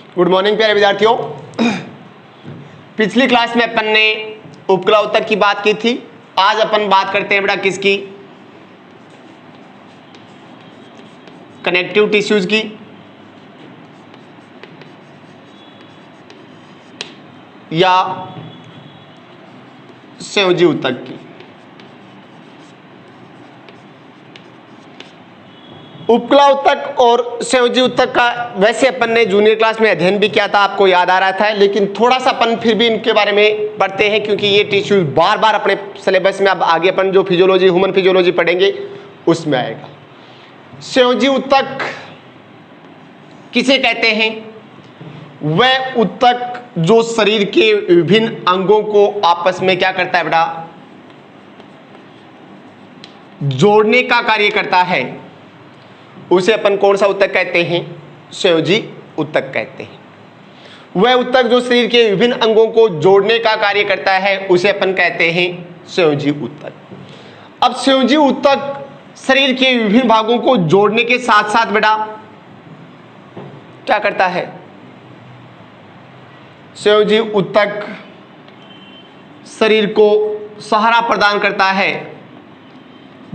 Good morning प्यारे विद्यार्थियों। पिछली क्लास में अपन ने उपकला उत्तक की बात की थी। आज अपन बात करते हैं बेटा किसकी, कनेक्टिव टिश्यूज की। या संयोजी उत्तक की। उपकला उत्तक और संयोजी उत्तक का वैसे अपन ने जूनियर क्लास में अध्ययन भी किया था, आपको याद आ रहा था, लेकिन थोड़ा सा अपन फिर भी इनके बारे में पढ़ते हैं क्योंकि ये टिश्यू बार बार अपने सिलेबस में अब आगे अपन जो फिजियोलॉजी, ह्यूमन फिजियोलॉजी पढ़ेंगे उसमें आएगा। संयोजी उत्तक किसे कहते हैं? वह उत्तक जो शरीर के विभिन्न अंगों को आपस में क्या करता है बेटा, जोड़ने का कार्य करता है, उसे अपन कौन सा उत्तक कहते हैं? संयोजी उत्तक कहते हैं। वह उत्तक जो शरीर के विभिन्न अंगों को जोड़ने का कार्य करता है उसे अपन कहते हैं संयोजी उत्तक। अब संयोजी उत्तक शरीर के विभिन्न भागों को जोड़ने के साथ साथ बेटा क्या करता है? संयोजी उत्तक शरीर को सहारा प्रदान करता है,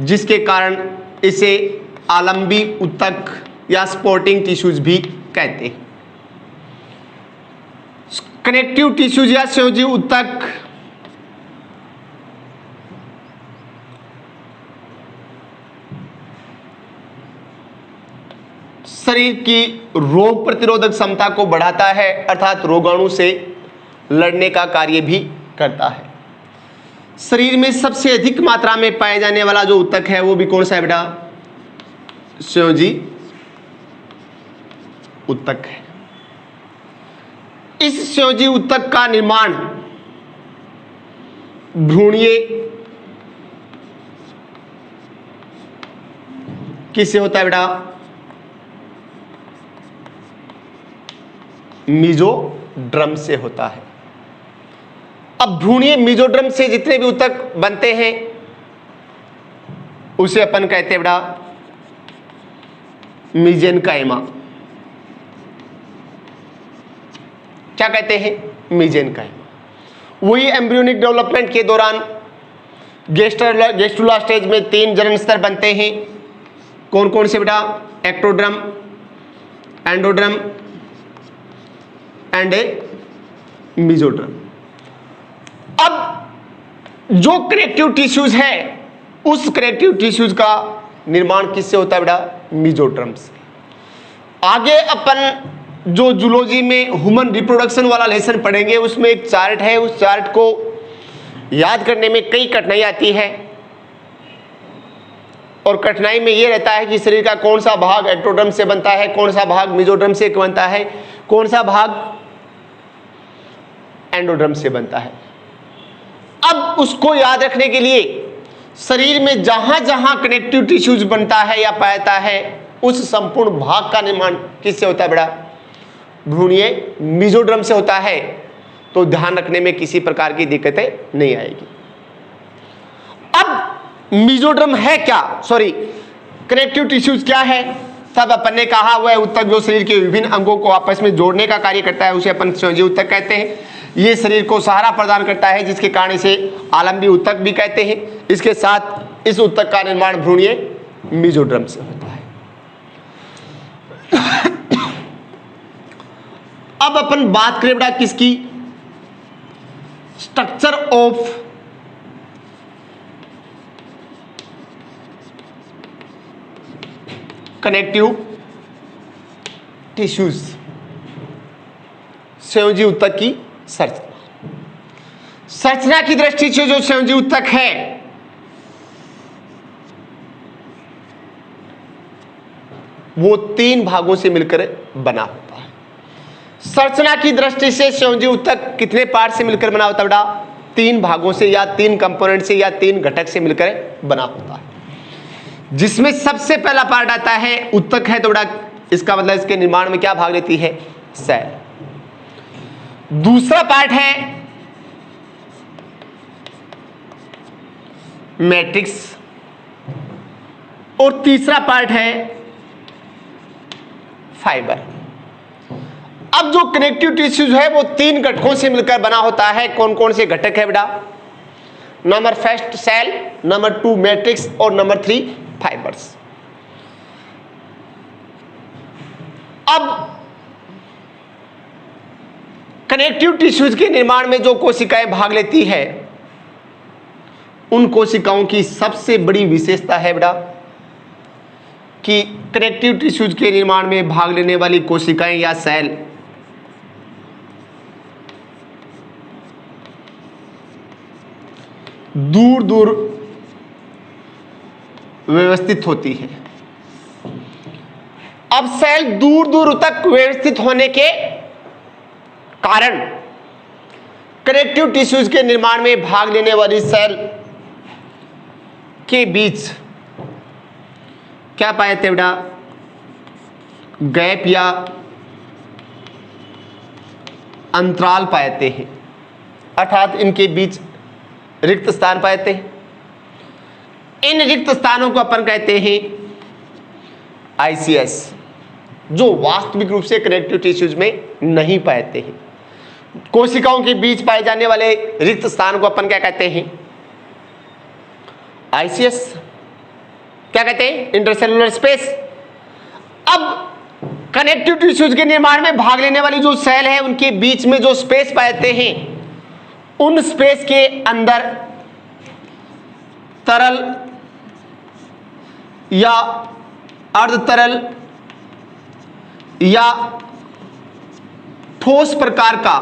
जिसके कारण इसे आलंबी उत्तक या सपोर्टिंग टिश्यूज भी कहते हैं। कनेक्टिव टिश्यूज या संयोजी उत्तक शरीर की रोग प्रतिरोधक क्षमता को बढ़ाता है, अर्थात रोगाणु से लड़ने का कार्य भी करता है। शरीर में सबसे अधिक मात्रा में पाए जाने वाला जो उत्तक है वो भी कौन सा है बेटा? संयोजी उत्तक है। इस संयोजी उत्तक का निर्माण भ्रूणीय किससे होता है बेटा? मेसोडर्म से होता है। अब भ्रूणीय मेसोडर्म से जितने भी उत्तक बनते हैं उसे अपन कहते हैं बेटा मेसेनकाइमा। क्या कहते हैं? मेसेनकाइमा। वही एम्ब्रियोनिक डेवलपमेंट के दौरान गेस्टुला स्टेज में 3 जनन स्तर बनते हैं। कौन कौन से बेटा? Ectoderm, endoderm and mesoderm. अब जो कनेक्टिव टिश्यूज है उस कनेक्टिव टिश्यूज का निर्माण किससे होता है बेटा? मेसोड्रम से। आगे अपन जो जूलॉजी में ह्यूमन रिप्रोडक्शन वाला लेसन पढ़ेंगे उसमें एक चार्ट है, उस चार्ट को याद करने में कई कठिनाई आती है और कठिनाई में यह रहता है कि शरीर का कौन सा भाग एक्टोड्रम से बनता है, कौन सा भाग मेसोड्रम से बनता है, कौन सा भाग एंडोड्रम से बनता है। अब उसको याद रखने के लिए शरीर में जहां जहां कनेक्टिव टिश्यूज बनता है या पाता है उस संपूर्ण भाग का निर्माण किससे होता है बेटा? भ्रूणीय मेसोड्रम से होता है। तो ध्यान रखने में किसी प्रकार की दिक्कतें नहीं आएगी। अब मेसोड्रम है क्या, सॉरी कनेक्टिव टिश्यूज क्या है? तब अपन ने कहा हुआ है उत्तक जो शरीर के विभिन्न अंगों को आपस में जोड़ने का कार्य करता है उसे अपन संयोजी उत्तक कहते हैं। ये शरीर को सहारा प्रदान करता है जिसके कारण इसे आलंबी उत्तक भी कहते हैं। इसके साथ इस उत्तक का निर्माण भ्रूणीय मेसोड्रम से होता है। अब अपन बात करें बेटा किसकी? स्ट्रक्चर ऑफ कनेक्टिव टिश्यूज, संयोजी उत्तक की संरचना की दृष्टि से जो संयोजी उत्तक है वो 3 भागों से मिलकर बना होता है। संरचना की दृष्टि से संयोजी उत्तक कितने पार्ट से मिलकर बना होता है बेटा? 3 भागों से या 3 कंपोनेंट से या 3 घटक से मिलकर बना होता है, जिसमें सबसे पहला पार्ट आता है उत्तक है तो बेटा इसका मतलब इसके निर्माण में क्या भाग लेती है? सेल। दूसरा पार्ट है मैट्रिक्स और तीसरा पार्ट है फाइबर। अब जो कनेक्टिव टिश्यूज है वो 3 घटकों से मिलकर बना होता है। कौन कौन से घटक है बेटा? Number first cell, number 2 matrix और नंबर 3 फाइबर्स। अब कनेक्टिव टिश्यूज के निर्माण में जो कोशिकाएं भाग लेती है, उन कोशिकाओं की सबसे बड़ी विशेषता है बेटा कि कनेक्टिव टिश्यूज के निर्माण में भाग लेने वाली कोशिकाएं या सेल दूर दूर व्यवस्थित होती है। अब सेल दूर दूर तक व्यवस्थित होने के कारण कनेक्टिव टिश्यूज के निर्माण में भाग लेने वाली सेल के बीच क्या पाए थे बेटा? गैप या अंतराल पाते हैं, अर्थात इनके बीच रिक्त स्थान पाते हैं। इन रिक्त स्थानों को अपन कहते हैं आईसीएस, जो वास्तविक रूप से कनेक्टिव टिश्यूज में नहीं पाते हैं। कोशिकाओं के बीच पाए जाने वाले रिक्त स्थान को अपन क्या कहते हैं? आईसीएस। क्या कहते हैं? Intercellular space. अब कनेक्टिव टिश्यूज के निर्माण में भाग लेने वाली जो सेल है, उनके बीच में जो स्पेस पाते हैं, उन स्पेस के अंदर तरल या अर्धतरल या ठोस प्रकार का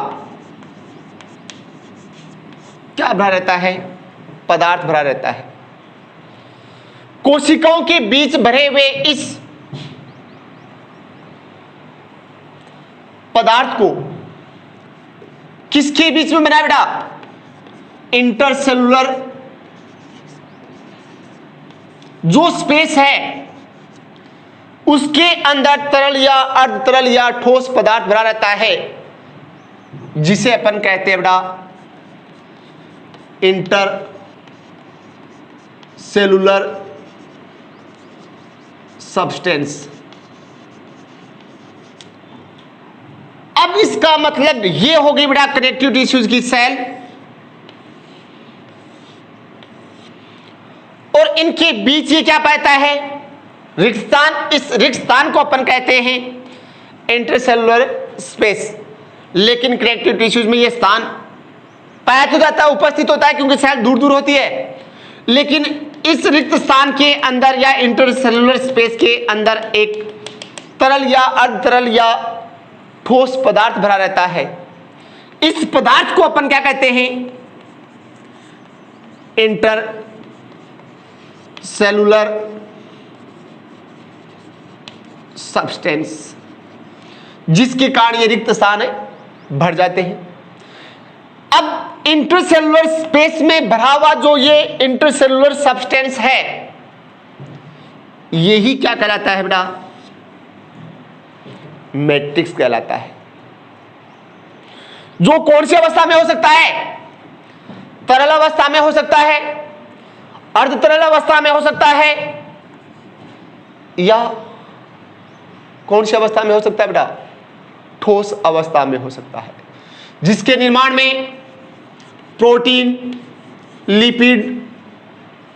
क्या भरा रहता है? पदार्थ भरा रहता है। कोशिकाओं के बीच भरे हुए इस पदार्थ को किसके बीच में बनाया बेटा? इंटरसेलुलर जो स्पेस है उसके अंदर तरल या अर्धतरल या ठोस पदार्थ भरा रहता है, जिसे अपन कहते हैं बेटा इंटर सेलुलर सब्सटेंस। अब इसका मतलब यह हो गई बेटा कनेक्टिव टिश्यूज की सेल, और इनके बीच ये क्या पाता है? रिक्त स्थान। इस रिक्त स्थान को अपन कहते हैं इंटरसेलुलर स्पेस। लेकिन कनेक्टिव टिश्यूज में ये स्थान पाया तो जाता है, उपस्थित होता है, क्योंकि सेल दूर दूर होती है। लेकिन इस रिक्त स्थान के अंदर या इंटरसेलुलर स्पेस के अंदर एक तरल या अर्धतरल या ठोस पदार्थ भरा रहता है। इस पदार्थ को अपन क्या कहते हैं? इंटर सेलुलर सब्सटेंस, जिसके कारण ये रिक्त स्थान है भर जाते हैं। अब इंटरसेलुलर स्पेस में भरा हुआ जो ये इंटरसेलुलर सब्सटेंस है, यही क्या कहलाता है बेटा? मैट्रिक्स कहलाता है। जो कौन सी अवस्था में हो सकता है? तरल अवस्था में हो सकता है, अर्धतरल अवस्था में हो सकता है, या कौन सी अवस्था में हो सकता है बेटा? ठोस अवस्था में हो सकता है, जिसके निर्माण में प्रोटीन, लिपिड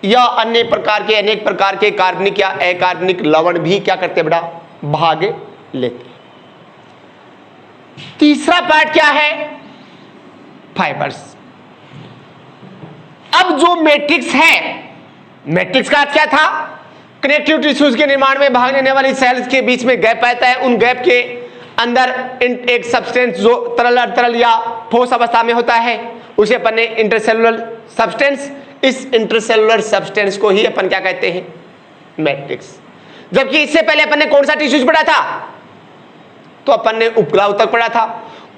या अन्य प्रकार के अनेक प्रकार के कार्बनिक या अकार्बनिक लवण भी क्या करते हैं बेटा? भाग लेते हैं। तीसरा पार्ट क्या है? फाइबर्स। अब जो मैट्रिक्स है, मैट्रिक्स का अर्थ क्या था? कनेक्टिव टिश्यूज के निर्माण में भाग लेने वाली सेल्स के बीच में गैप आता है। उन गैप के अंदर एक सब्सटेंस जो तरल अर्धतरल या ठोस अवस्था में होता है, उसे अपन ने इंटरसेलुलर सब्सटेंस। इस इंटरसेलुलर सब्सटेंस को ही अपन क्या कहते हैं? मैट्रिक्स। जबकि इससे पहले अपन ने कौन सा टिश्यूज पढ़ा था? तो अपन ने उपग्ला ऊतक पढ़ा था।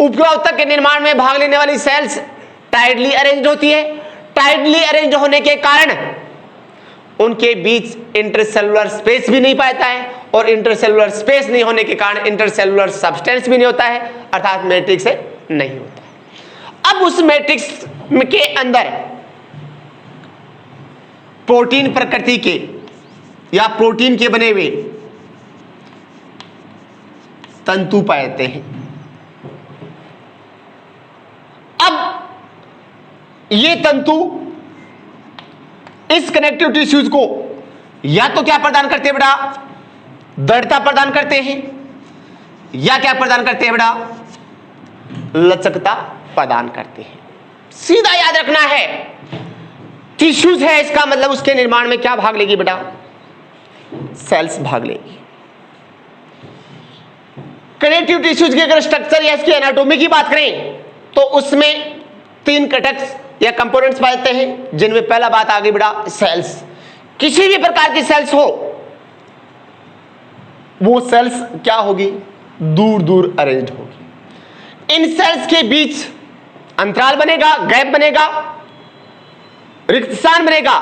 उपग्ला ऊतक के निर्माण में भाग लेने वाली सेल्स टाइडली अरेंज होती है। टाइडली अरेंज होने के कारण उनके बीच इंटरसेलुलर स्पेस भी नहीं पाता है, और इंटरसेलुलर स्पेस नहीं होने के कारण इंटरसेलुलर सब्सटेंस भी नहीं होता है, अर्थात मैट्रिक्स नहीं होता है। अब उस मैट्रिक्स के अंदर प्रोटीन प्रकृति के या प्रोटीन के बने हुए तंतु पाए जाते हैं। ये तंतु इस कनेक्टिव टिश्यूज को या तो क्या प्रदान करते हैं बेटा, दृढ़ता प्रदान करते हैं, या क्या प्रदान करते हैं बेटा, लचकता प्रदान करते हैं। सीधा याद रखना है, टिश्यूज है इसका मतलब उसके निर्माण में क्या भाग लेगी बेटा, सेल्स भाग लेगी। कनेक्टिव टिश्यूज के अगर स्ट्रक्चर या इसकी एनाटॉमी की बात करें तो उसमें 3 घटक या कंपोनेंट्स पाते हैं, जिनमें पहला बात आ गई बेटा सेल्स। किसी भी प्रकार की सेल्स हो, वो सेल्स क्या होगी, दूर दूर अरेंज्ड होगी। इन सेल्स के बीच अंतराल बनेगा, गैप बनेगा, रिक्त स्थान बनेगा,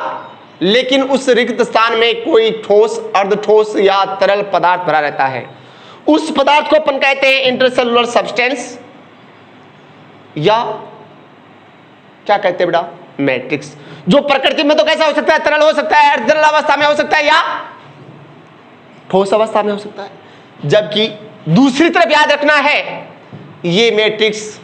लेकिन उस रिक्त स्थान में कोई ठोस, अर्ध ठोस या तरल पदार्थ भरा रहता है। उस पदार्थ को अपन कहते हैं इंटरसेलुलर सब्सटेंस, या क्या कहते हैं बेटा, मैट्रिक्स। जो प्रकृति में तो कैसा हो सकता है, तरल हो सकता है, अर्ध तरल अवस्था में हो सकता है, या ठोस अवस्था में हो सकता है। जबकि दूसरी तरफ याद रखना है, ये मैट्रिक्स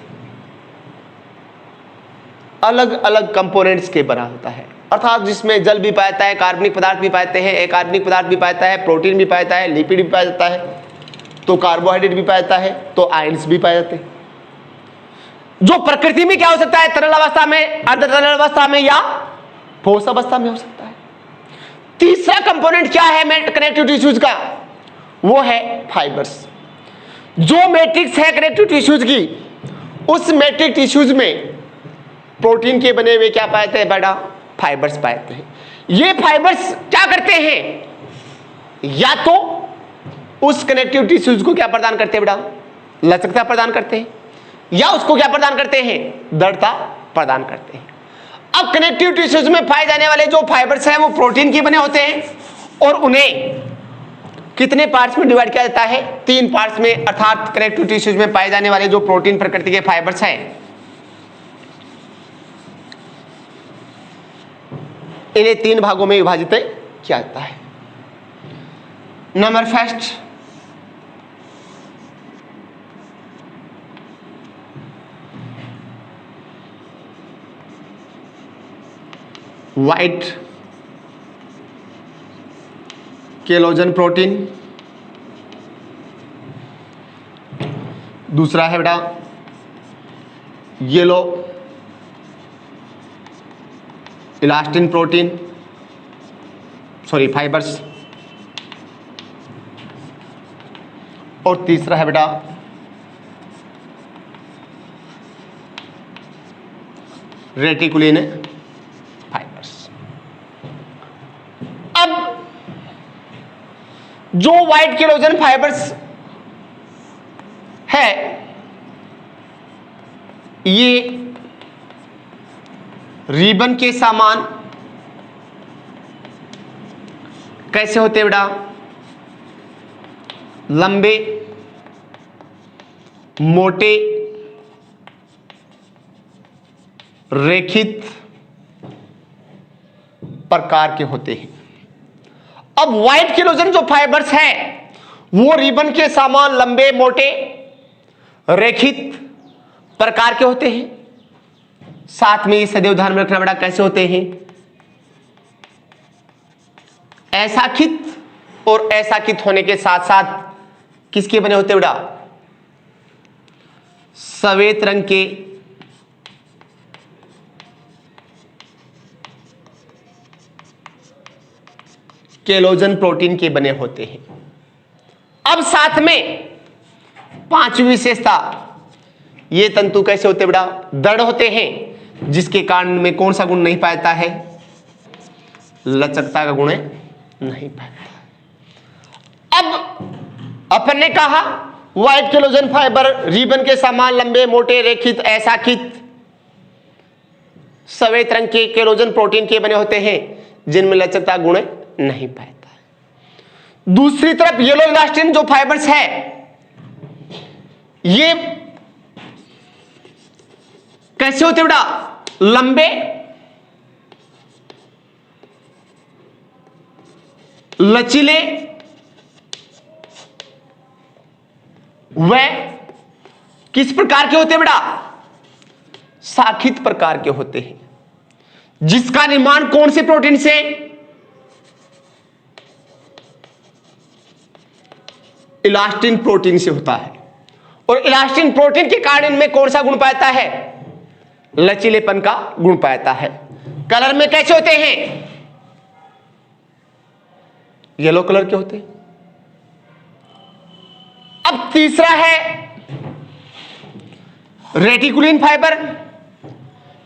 अलग अलग कंपोनेंट्स के बना होता है, अर्थात जिसमें जल भी पाता है, कार्बनिक पदार्थ भी पाते हैं, अकार्बनिक पदार्थ भी पाता है, प्रोटीन भी पाता है, लिपिड भी पाया जाता है, तो कार्बोहाइड्रेट भी पाता है, तो आयंस भी पाए जाते हैं। जो प्रकृति में क्या हो सकता है, तरल अवस्था में, अर्ध तरल अवस्था में, या ठोस अवस्था में हो सकता है। तीसरा कंपोनेंट क्या है कनेक्टिव टिश्यूज का, वो है फाइबर्स। जो मैट्रिक्स है कनेक्टिव टिश्यूज की, उस मैट्रिक्स टिश्यूज में प्रोटीन के बने हुए क्या पाते हैं बेटा, फाइबर्स पाते हैं। ये फाइबर्स क्या करते हैं, या तो उस कनेक्टिव टिश्यूज को क्या प्रदान करते हैं बेटा, लचकता प्रदान करते हैं, या उसको क्या प्रदान करते हैं, दृढ़ता प्रदान करते हैं। अब कनेक्टिव टिश्यूज में पाए जाने वाले जो फाइबर्स हैं वो प्रोटीन के बने होते हैं, और उन्हें कितने पार्ट्स में डिवाइड किया जाता है, 3 पार्ट्स में। अर्थात कनेक्टिव टिश्यूज में पाए जाने वाले जो प्रोटीन प्रकृति के फाइबर्स हैं, इन्हें 3 भागों में विभाजित किया जाता है। नंबर फर्स्ट, व्हाइट केलोजन प्रोटीन, दूसरा है बेटा yellow elastin protein, sorry fibres, और तीसरा है बेटा रेटिकुलिन फाइबर्स। अब जो व्हाइट केलोजन फाइबर्स है, ये रिबन के समान कैसे होते हैं बेटा, लंबे, मोटे, रेखित प्रकार के होते हैं। अब व्हाइट केलोजन जो फाइबर्स हैं वो रिबन के समान लंबे, मोटे, रेखित प्रकार के होते हैं। साथ में सदैव ध्यान में रखना बेटा कैसे होते हैं, ऐसाखित, और ऐसाखित होने के साथ साथ किसके बने होते हैं बेटा, सफेद रंग के केलोजन प्रोटीन के बने होते हैं। अब साथ में 5वीं विशेषता, ये तंतु कैसे होते बेटा, दृढ़ होते हैं, जिसके कारण में कौन सा गुण नहीं पाता है, लचकता का गुण नहीं पाता। अब अपन ने कहा व्हाइट केलोजन फाइबर रिबन के समान लंबे, मोटे, रेखित, ऐसाखित, सफेद रंग के केलोजन प्रोटीन के बने होते हैं, जिनमें लचकता गुण नहीं पाता है। दूसरी तरफ येलो इलास्टिन जो फाइबर्स है, ये कैसे होते बेटा, लंबे, लचीले, वह किस प्रकार के होते हैं बेटा, शाखित प्रकार के होते हैं। जिसका निर्माण कौन से प्रोटीन से? इलास्टिन प्रोटीन से होता है। और इलास्टिन प्रोटीन के कारण इनमें कौन सा गुण पाता है? लचीलेपन का गुण पाता है। कलर में कैसे होते हैं? येलो कलर के होते हैं। अब तीसरा है रेटिकुलिन फाइबर।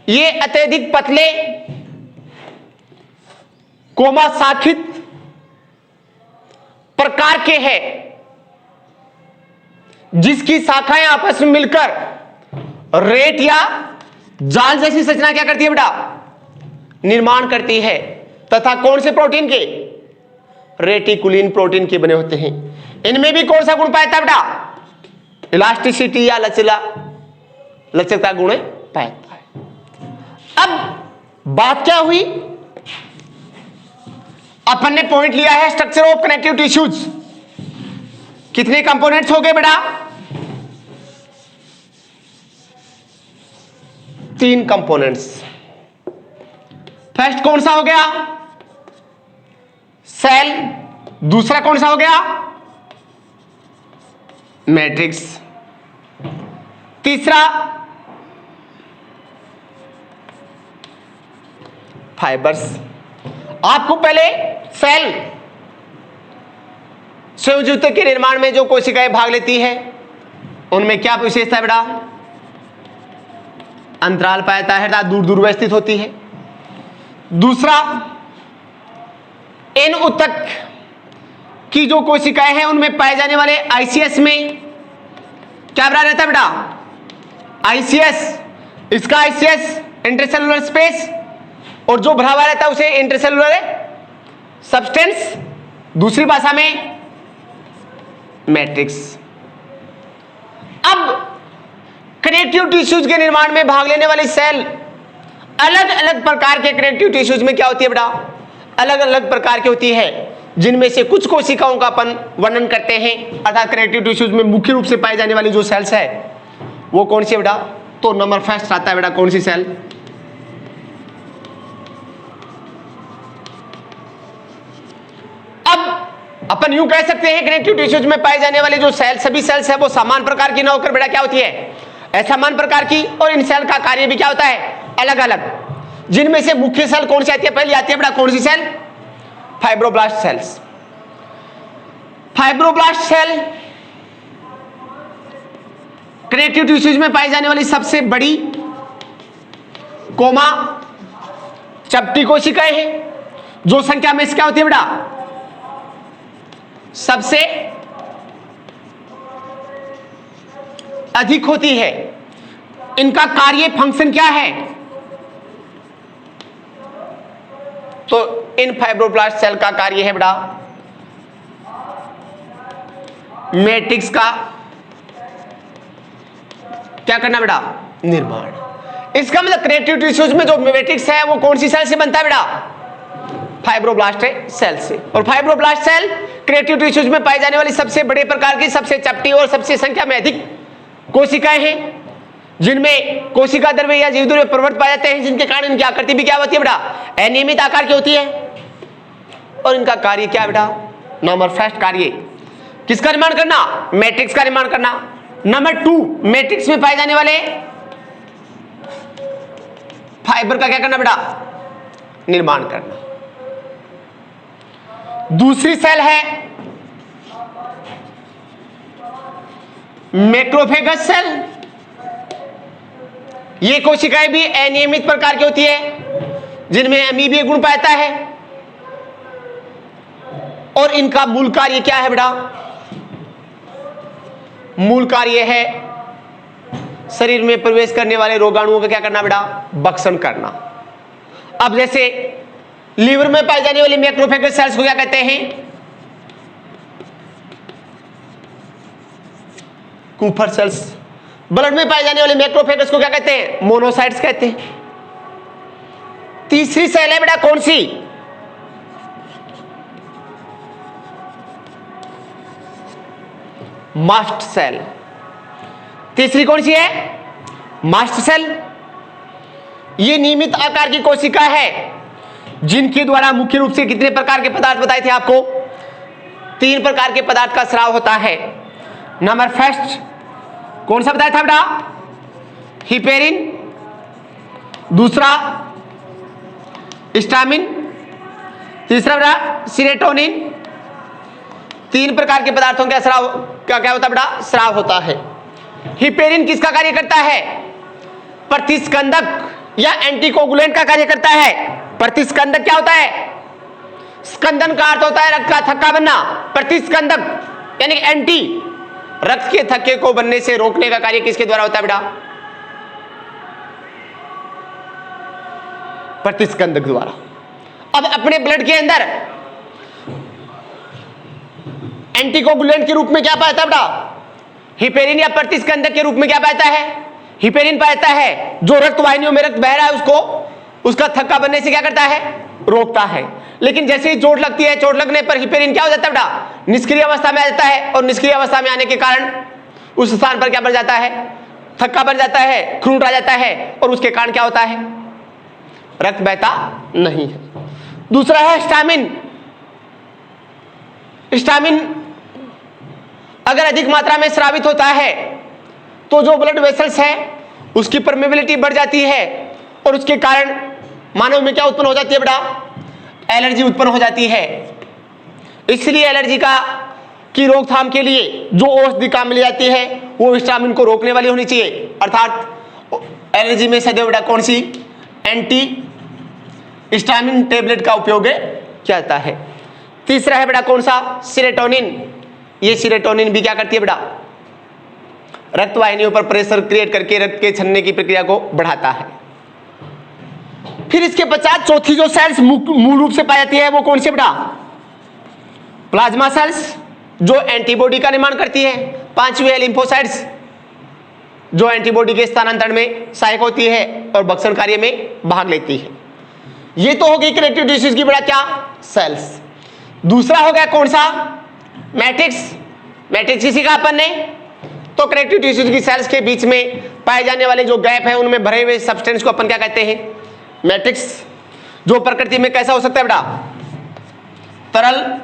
ये अत्यधिक पतले कोमा शाखित प्रकार के हैं, जिसकी शाखाएं आपस में मिलकर रेट या जाल जैसी संरचना क्या करती है बेटा? निर्माण करती है। तथा कौन से प्रोटीन के? रेटिकुलिन प्रोटीन के बने होते हैं। इनमें भी कौन सा गुण पाता है बेटा? इलास्टिसिटी या लचकता गुण पाता है। अब बात क्या हुई? अपन ने पॉइंट लिया है स्ट्रक्चर ऑफ कनेक्टिव टिश्यूज। कितने कंपोनेंट्स हो गए बेटा? 3 कंपोनेंट्स। फर्स्ट कौन सा हो गया? सेल। दूसरा कौन सा हो गया? मैट्रिक्स। तीसरा फाइबर्स। आपको पहले सेल संयुक्त के निर्माण में जो कोशिकाएं भाग लेती है उनमें क्या विशेषता है बेटा? अंतराल पाता है, दूर दूर में स्थित होती है। दूसरा, इन उत्तक की जो कोशिकाएं हैं उनमें पाए जाने वाले आईसीएस में क्या बना रहता है बेटा? आईसीएस। इसका आईसीएस इंटरसेलुलर स्पेस, और जो भरा हुआ रहता है उसे इंटरसेलुलर सब्सटेंस, दूसरी भाषा में मैट्रिक्स। अब कनेक्टिव टिश्यूज के निर्माण में भाग लेने वाली सेल अलग अलग प्रकार के कनेक्टिव टिश्यूज में क्या होती है बेटा? अलग अलग प्रकार की होती है, जिनमें से कुछ कोशिकाओं का अपन वर्णन करते हैं। अर्थात कनेक्टिव टिश्यूज में मुख्य रूप से पाई जाने वाली जो सेल्स है वो कौन सी है बेटा? तो नंबर फर्स्ट आता है बेटा कौन सी सेल? अब अपन यूं कह सकते हैं कनेक्टिव टिश्यूज में पाई जाने वाली जो सेल, सभी सेल्स है वो समान प्रकार की ना होकर बेटा क्या होती है? असमान प्रकार की। और इन सेल का कार्य भी क्या होता है? अलग अलग। जिनमें से मुख्य सेल कौन सी आती है? पहले आती है बेटा कौन सी cell? Fibroblast cells. Fibroblast cell connective tissues में पाई जाने वाली सबसे बड़ी कोमा चपटी कोशिकाएं हैं, जो संख्या में क्या होती है बेटा? सबसे अधिक होती है। इनका कार्य फंक्शन क्या है? तो इन फाइब्रोब्लास्ट सेल का कार्य है बेटा मैट्रिक्स का क्या करना बेटा? निर्माण। इसका मतलब कनेक्टिव टिश्यूज में जो मैट्रिक्स है वो कौन सी सेल से बनता है बेटा? फाइब्रोब्लास्ट सेल से। और फाइब्रोब्लास्ट सेल कनेक्टिव टिश्यूज में पाई जाने वाली सबसे बड़े प्रकार की, सबसे चपटी और सबसे संख्या में अधिक कोशिकाएं हैं, जिनमें कोशिका द्रव्य या जीवद्रव्य प्रवृत्त पाए जाते हैं, जिनके कारण इनकी आकृति भी क्या होती है बेटा? अनियमित आकार की होती है। और इनका कार्य क्या है बेटा? नंबर फर्स्ट कार्य किसका निर्माण करना? मैट्रिक्स का निर्माण करना। नंबर 2, मैट्रिक्स में पाए जाने वाले फाइबर का क्या करना बेटा? निर्माण करना। दूसरी सेल है मैक्रोफेगस सेल। ये कोशिकाएं भी अनियमित प्रकार की होती है, जिनमें अमीबीय गुण पाता है। और इनका मूल कार्य क्या है बेटा? मूल कार्य है शरीर में प्रवेश करने वाले रोगाणुओं का क्या करना बेटा? भक्षण करना। अब जैसे लीवर में पाई जाने वाली मैक्रोफेगस सेल्स को क्या कहते हैं? Cooper sales. ब्लड में पाए जाने वाले मैक्रोफेगस को क्या कहते हैं? मोनोसाइट्स कहते हैं। तीसरी सेल है बेटा कौन सी? Mast cell. तीसरी कौन सी है? Mast cell. ये नियमित आकार की कोशिका है जिनके द्वारा मुख्य रूप से कितने प्रकार के पदार्थ बताए थे आपको? 3 प्रकार के पदार्थ का स्राव होता है। नंबर फर्स्ट कौन सा बताया था बेटा? हिपेरिन, दूसरा हिस्टामिन, तीसरा बेटा सीरोटोनिन। 3 प्रकार के पदार्थों का स्राव क्या होता है बेटा? स्राव होता है। हिपेरिन किसका कार्य करता है? प्रतिस्कंदक या एंटीकोगुलेंट का कार्य करता है। प्रतिस्कंदक क्या होता है? स्कंदन का अर्थ होता है रक्त का थक्का बनना। प्रतिस्कंदक यानी एंटी, रक्त के थक्के को बनने से रोकने का कार्य किसके द्वारा होता है बेटा? प्रतिस्कंदक द्वारा। अब अपने ब्लड के अंदर एंटीकोगुलेंट के रूप में क्या पाता है बेटा? हिपेरिन या प्रतिस्कंदक के रूप में क्या पाता है? हिपेरिन पाता है, जो रक्त वाहिनियों में रक्त बह रहा है उसको उसका थक्का बनने से क्या करता है? रोकता है। लेकिन जैसे ही चोट लगती है, चोट लगने पर हिपेरिन क्या हो जाता है बेटा? निष्क्रिय अवस्था में आ जाता है, और निष्क्रिय अवस्था में आने के कारण उस स्थान पर क्या बन जाता है? थक्का बन जाता है, खून आ जाता है, और उसके कारण क्या होता है? रक्त बहता नहीं है। दूसरा है हिस्टामिन। हिस्टामिन अगर अधिक मात्रा में स्रावित होता है तो जो ब्लड वेसल्स है उसकी परमेबिलिटी बढ़ जाती है, और उसके कारण मानव में क्या उत्पन्न हो जाती है बेटा? एलर्जी उत्पन्न हो जाती है। इसलिए एलर्जी की रोकथाम के लिए जो औषधि काम में ली जाती है वो हिस्टामिन को रोकने वाली होनी चाहिए। अर्थात एलर्जी में सदैव बेटा कौन सी? एंटी हिस्टामिन टेबलेट का उपयोग किया जाता है। तीसरा है बेटा कौन सा? सीरोटोनिन। ये सीरोटोनिन भी क्या करती है बेटा? रक्त वाहिनियों पर प्रेशर क्रिएट करके रक्त के छनने की प्रक्रिया को बढ़ाता है। फिर इसके पश्चात चौथी जो सेल्स मूल रूप से पाई जाती है वो कौन सी बेटा? प्लाज्मा सेल्स, जो एंटीबॉडी का निर्माण करती है। 5वीं है लिम्फोसाइट्स, जो एंटीबॉडी के स्थानांतरण में सहायक होती है और भक्षण कार्य में भाग लेती है। ये तो हो गई कनेक्टिव टिश्यूज की बेटा क्या? सेल्स। दूसरा हो गया कौन सा? मैट्रिक्स। मैट्रिक्स किसी का अपन ने? तो कनेक्टिव टिश्यूज की सेल्स के बीच में पाए जाने वाले जो गैप है उनमें भरे हुए सब्सटेंस को अपन क्या कहते हैं? मैट्रिक्स। जो प्रकृति में कैसा हो सकता है बेटा? तरल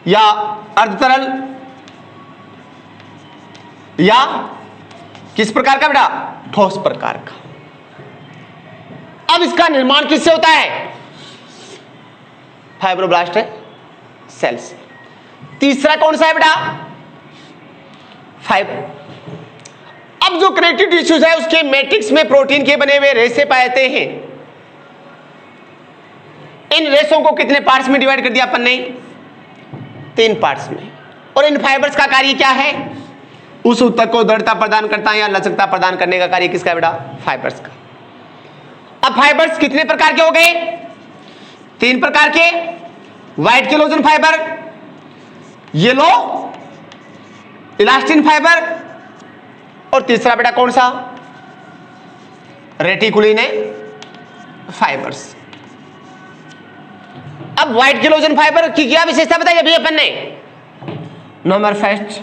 या अर्धतरल या किस प्रकार का बेटा? ठोस प्रकार का। अब इसका निर्माण किससे होता है? फाइब्रोब्लास्ट सेल से। तीसरा कौन सा है बेटा? फाइबर। अब जो कनेक्टिव टिश्यूज है उसके मैट्रिक्स में प्रोटीन के बने हुए रेशे पाए जाते हैं। इन रेशों को कितने पार्ट्स में डिवाइड कर दिया अपन ने? 3 पार्ट्स में। और इन फाइबर्स का कार्य क्या है? उस ऊतक को दृढ़ता प्रदान करता है या लचकता प्रदान करने का कार्य किसका बेटा? फाइबर्स का। अब फाइबर्स कितने प्रकार के हो गए? 3 प्रकार के। White collagen fibre, yellow elastin fibre, और तीसरा बेटा कौन सा? Reticulin fibres. अब व्हाइट कोलेजन फाइबर की क्या विशेषता बताई अभी अपन ने? नंबर फर्स्ट,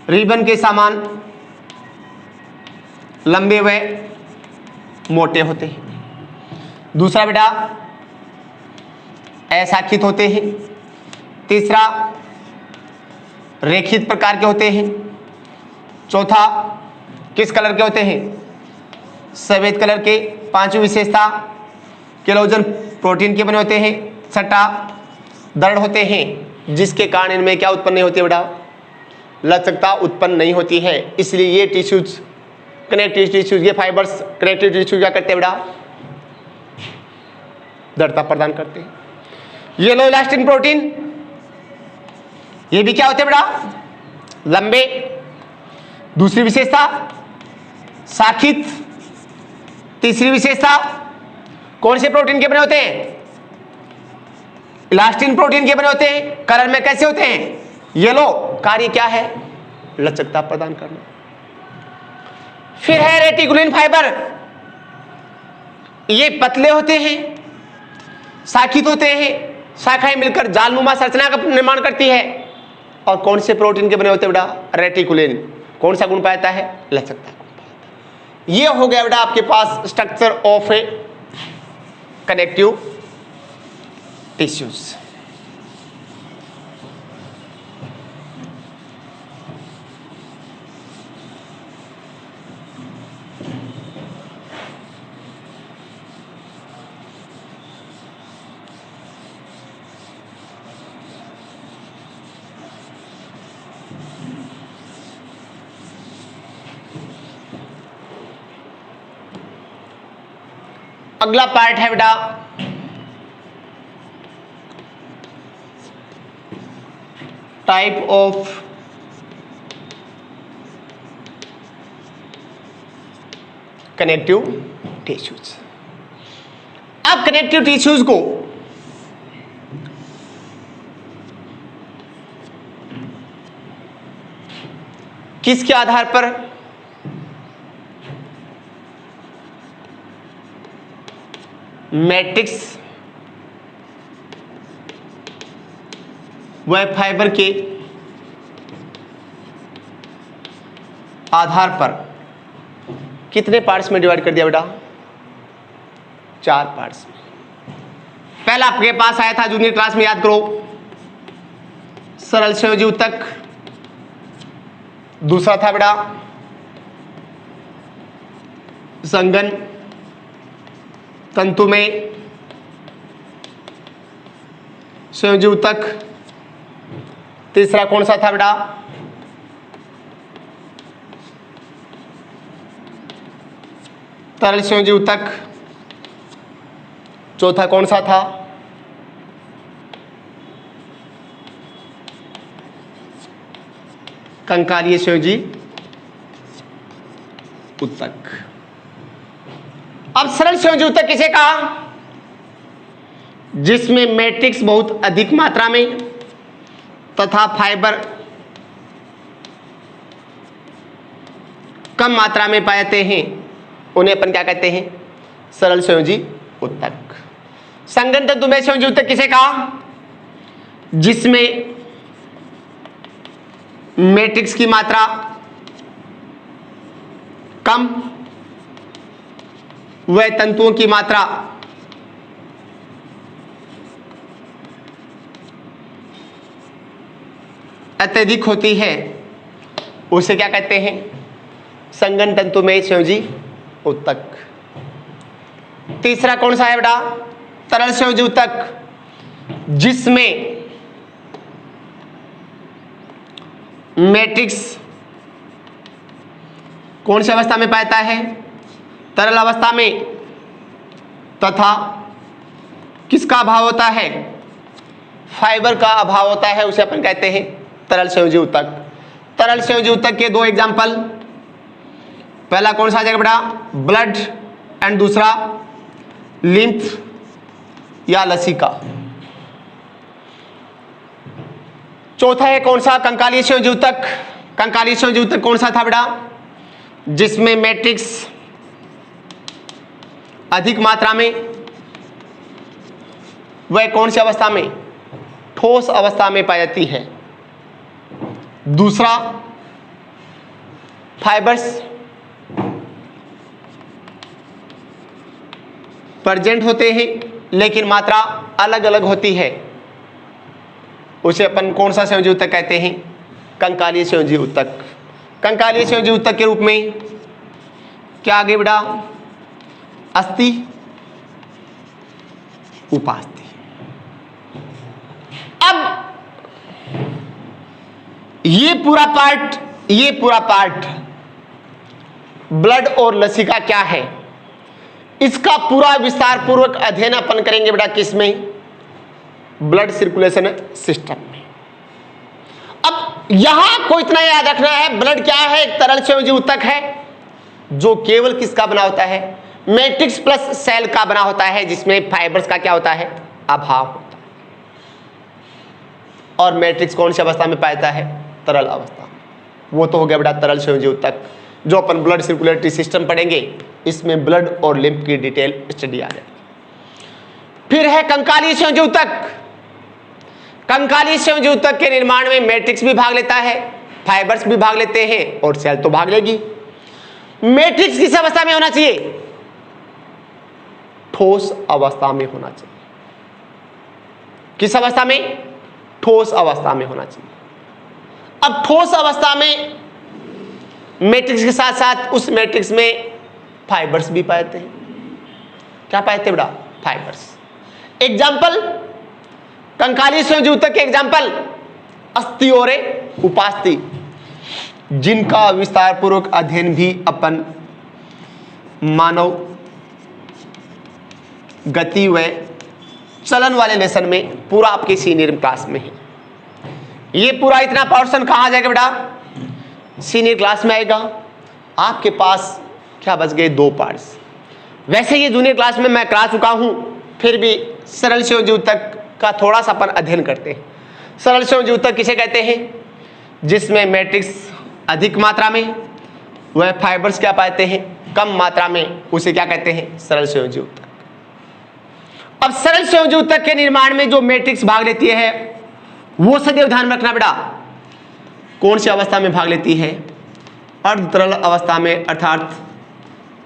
रिबन के समान लंबे व मोटे होते हैं। दूसरा बेटा अशाखित होते हैं। तीसरा रेखित प्रकार के होते हैं। चौथा किस कलर के होते हैं? सफेद कलर के। 5वीं विशेषता कोलेजन प्रोटीन के बने होते हैं। छठा दृढ़ होते हैं, जिसके कारण इनमें क्या उत्पन्न नहीं होती है बेटा? लचकता उत्पन्न नहीं होती है। इसलिए ये टिश्यूज कनेक्टिव टिश्यूज, ये फाइबर्स कनेक्टिव टिश्यू क्या करते हैं बेटा? दृढ़ता प्रदान करते हैं। येलो इलास्टिन प्रोटीन, ये भी क्या होते हैं बेटा? लंबे। दूसरी विशेषता शाखित। तीसरी विशेषता कौन से प्रोटीन के बने होते हैं? इलास्टिन प्रोटीन के बने होते हैं। कलर में कैसे होते हैं? येलो। कार्य क्या है? लचकता प्रदान करना। फिर है रेटिकुलिन फाइबर, ये पतले होते हैं, शाखित होते हैं, शाखाएं मिलकर जालनुमा संरचना का निर्माण करती है। और कौन से प्रोटीन के बने होते हैं बेटा? रेटिकुलिन। कौन सा गुण पाता है? लचकता गुण पाता है। ये हो गया बेटा आपके पास structure of a connective tissues. अगला पार्ट है बेटा टाइप ऑफ कनेक्टिव टिश्यूज। अब कनेक्टिव टिश्यूज को किसके आधार पर मैट्रिक्स व फाइबर के आधार पर कितने पार्ट्स में डिवाइड कर दिया बेटा? 4 पार्ट्स में। पहला आपके पास आया था जूनियर क्लास में, याद करो, सरल संयोजी ऊतक। दूसरा था बेटा संघन तंतु में संयोजी ऊतक। तीसरा कौन सा था बेटा? तरल संयोजी ऊतक। चौथा कौन सा था? कंकालीय संयोजी ऊतक। अब सरल संयोजी ऊतक किसे कहा? जिसमें मैट्रिक्स बहुत अधिक मात्रा में तथा फाइबर कम मात्रा में पाए जाते हैं, उन्हें अपन क्या कहते हैं? सरल संयोजी ऊतक। संघन तंतु में संयोजी ऊतक किसे कहा? जिसमें मैट्रिक्स की मात्रा कम व तंतुओं की मात्रा अत्यधिक होती है, उसे क्या कहते हैं? संघन तंतु में संयोजी ऊतक। तीसरा कौन सा है बेटा? तरल संयोजी ऊतक, जिसमें मैट्रिक्स कौन सी अवस्था में पाता है? तरल अवस्था में, तथा किसका अभाव होता है? फाइबर का अभाव होता है, उसे अपन कहते हैं तरल संयोजी ऊतक। तरल संयोजी ऊतक के 2 एग्जाम्पल, पहला कौन सा आ जाएगा बेटा? ब्लड एंड दूसरा लिम्फ या लसिका। चौथा है कौन सा? कंकालीय संयोजी ऊतक। कंकालीय संयोजी ऊतक कौन सा था बेटा? जिसमें मैट्रिक्स अधिक मात्रा में वह कौन सी अवस्था में? ठोस अवस्था में पाई जाती है। दूसरा फाइबर्स प्रेजेंट होते हैं लेकिन मात्रा अलग अलग होती है, उसे अपन कौन सा संयोजी ऊतक कहते हैं? कंकालीय संयोजी ऊतक। कंकालीय संयोजी ऊतक के रूप में क्या आगे बेटा? अस्थि उपास्थि। अब ये पूरा पार्ट ब्लड और लसिका क्या है, इसका पूरा विस्तार पूर्वक अध्ययन अपन करेंगे बेटा किसमें? ब्लड सर्कुलेशन सिस्टम में। अब यहां को इतना याद रखना है, ब्लड क्या है? एक तरल संयोजी ऊतक है जो केवल किसका बना होता है? मैट्रिक्स प्लस सेल का बना होता है, जिसमें फाइबर्स का क्या होता है? अभाव होता है। और मैट्रिक्स कौन सी अवस्था में पाता है? तरल अवस्था। वो तो हो गया बेटा तरल संयोजी ऊतक, जो अपन ब्लड सर्कुलेटरी सिस्टम पढ़ेंगे, इसमें ब्लड और लिम्फ की डिटेल स्टडी आ जाएगी। फिर है कंकालीय संयोजी ऊतक। कंकालीय संयोजी ऊतक के निर्माण में मैट्रिक्स भी भाग लेता है, फाइबर्स भी भाग लेते हैं और सेल तो भाग लेगी। मैट्रिक्स किस अवस्था में होना चाहिए? ठोस अवस्था में होना चाहिए। किस अवस्था में? ठोस अवस्था में होना चाहिए। अब ठोस अवस्था में मैट्रिक्स के साथ साथ उस मैट्रिक्स में फाइबर्स भी पाते हैं। क्या पाते हैं बेटा? फाइबर्स। एग्जाम्पल, कंकाली संयोजी ऊतक के एग्जाम्पल अस्थि और उपास्थि, जिनका विस्तार पूर्वक अध्ययन भी अपन मानव गति व चलन वाले लेसन में पूरा आपके सीनियर क्लास में है। ये पूरा इतना पोर्शन कहाँ जाएगा बेटा? सीनियर क्लास में आएगा। आपके पास क्या बच गए? 2 पार्ट्स। वैसे ये जूनियर क्लास में मैं करा चुका हूं, फिर भी सरल संयोजी ऊतक का थोड़ा सा अपन अध्ययन करते हैं। सरल संयोजी ऊतक किसे कहते हैं? जिसमें मैट्रिक्स अधिक मात्रा में वह फाइबर्स क्या पाते हैं? कम मात्रा में, उसे क्या कहते हैं? सरल संयोजी ऊतक। अब सरल संयोजी ऊतक के निर्माण में जो मैट्रिक्स भाग लेती है वो सदैव ध्यान रखना बेटा, कौन सी अवस्था में भाग लेती है? अर्ध तरल अवस्था में, अर्थात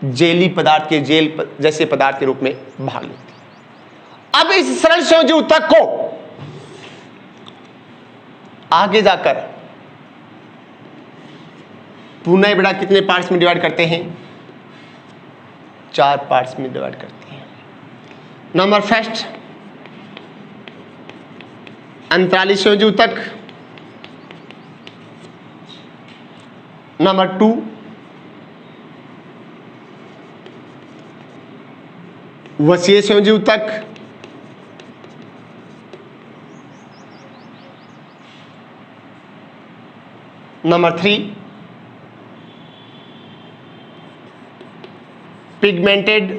जेली पदार्थ के जेल जैसे पदार्थ के रूप में भाग लेती है। अब इस सरल संयोजी ऊतक को आगे जाकर पुनः बेटा कितने पार्ट्स में डिवाइड करते हैं? 4 पार्ट्स में डिवाइड करते हैं। नंबर फर्स्ट, अंतराली संयोजी ऊतक। नंबर 2, वसीय संयोजी ऊतक। Number 3, pigmented